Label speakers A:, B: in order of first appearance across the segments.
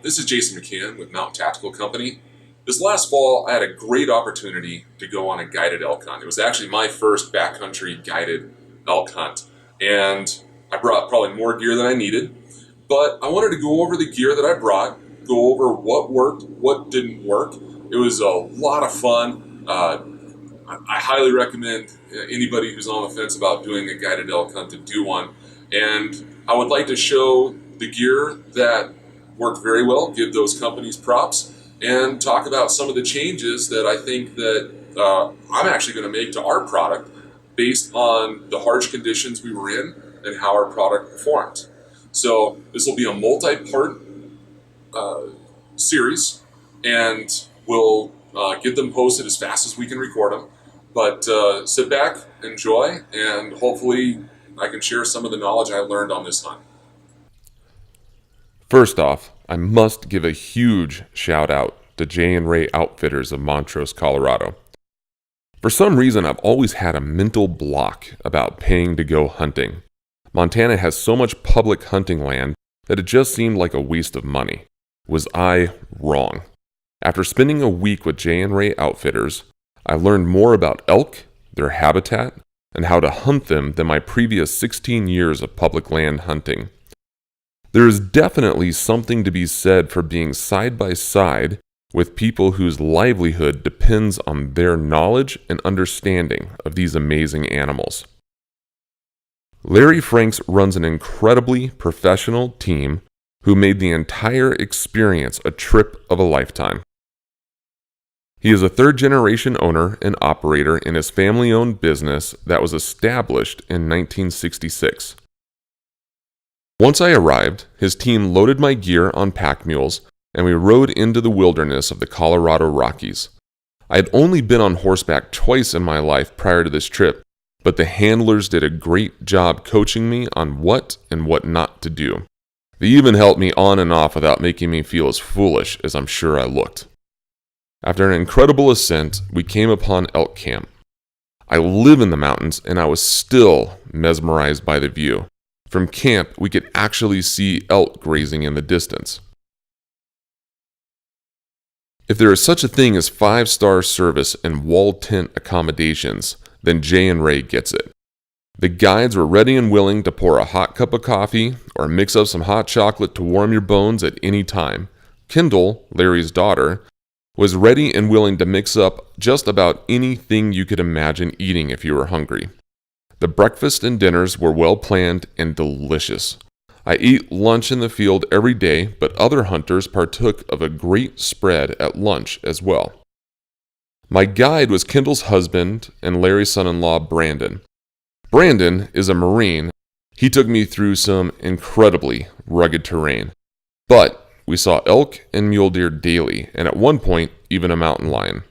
A: This is Jason McCann with Mountain Tactical Company. This last fall, I had a great opportunity to go on a guided elk hunt. It was actually my first backcountry guided elk hunt, and I brought probably more gear than I needed, but I wanted to go over the gear that I brought, go over what worked, what didn't work. It was a lot of fun. I highly recommend anybody who's on the fence about doing a guided elk hunt to do one, and I would like to show the gear that worked very well, give those companies props, and talk about some of the changes that I think that I'm actually going to make to our product based on the harsh conditions we were in and how our product performed. So this will be a multi-part series, and we'll get them posted as fast as we can record them. But sit back, enjoy, and hopefully I can share some of the knowledge I learned on this hunt.
B: First off, I must give a huge shout out to J&Ray Outfitters of Montrose, Colorado. For some reason, I've always had a mental block about paying to go hunting. Montana has so much public hunting land that it just seemed like a waste of money. Was I wrong? After spending a week with J&Ray Outfitters, I learned more about elk, their habitat, and how to hunt them than my previous 16 years of public land hunting. There is definitely something to be said for being side by side with people whose livelihood depends on their knowledge and understanding of these amazing animals. Larry Franks runs an incredibly professional team who made the entire experience a trip of a lifetime. He is a third-generation owner and operator in his family-owned business that was established in 1966. Once I arrived, his team loaded my gear on pack mules, and we rode into the wilderness of the Colorado Rockies. I had only been on horseback twice in my life prior to this trip, but the handlers did a great job coaching me on what and what not to do. They even helped me on and off without making me feel as foolish as I'm sure I looked. After an incredible ascent, we came upon elk camp. I live in the mountains, and I was still mesmerized by the view. From camp, we could actually see elk grazing in the distance. If there is such a thing as 5-star service and wall tent accommodations, then J&Ray gets it. The guides were ready and willing to pour a hot cup of coffee or mix up some hot chocolate to warm your bones at any time. Kendall, Larry's daughter, was ready and willing to mix up just about anything you could imagine eating if you were hungry. The breakfast and dinners were well planned and delicious. I ate lunch in the field every day, but other hunters partook of a great spread at lunch as well. My guide was Kendall's husband and Larry's son-in-law, Brandon. Brandon is a Marine. He took me through some incredibly rugged terrain. But we saw elk and mule deer daily, and at one point, even a mountain lion.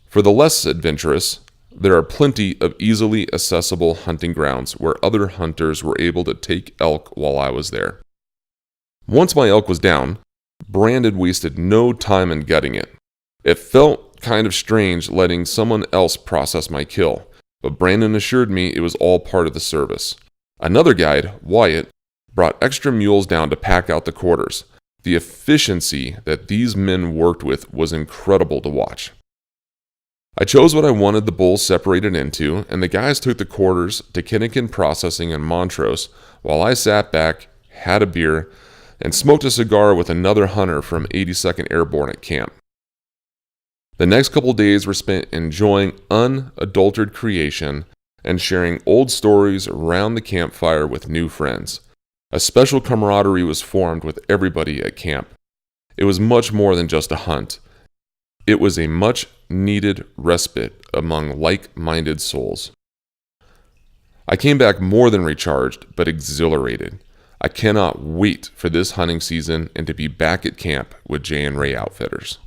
B: For the less adventurous, there are plenty of easily accessible hunting grounds where other hunters were able to take elk while I was there. Once my elk was down, Brandon wasted no time in gutting it. It felt kind of strange letting someone else process my kill, but Brandon assured me it was all part of the service. Another guide, Wyatt, brought extra mules down to pack out the quarters. The efficiency that these men worked with was incredible to watch. I chose what I wanted the bulls separated into, and the guys took the quarters to Kinnikin Processing in Montrose, while I sat back, had a beer, and smoked a cigar with another hunter from 82nd Airborne at camp. The next couple days were spent enjoying unadulterated creation and sharing old stories around the campfire with new friends. A special camaraderie was formed with everybody at camp. It was much more than just a hunt. It was a much-needed respite among like-minded souls. I came back more than recharged, but exhilarated. I cannot wait for this hunting season and to be back at camp with J&Ray Outfitters.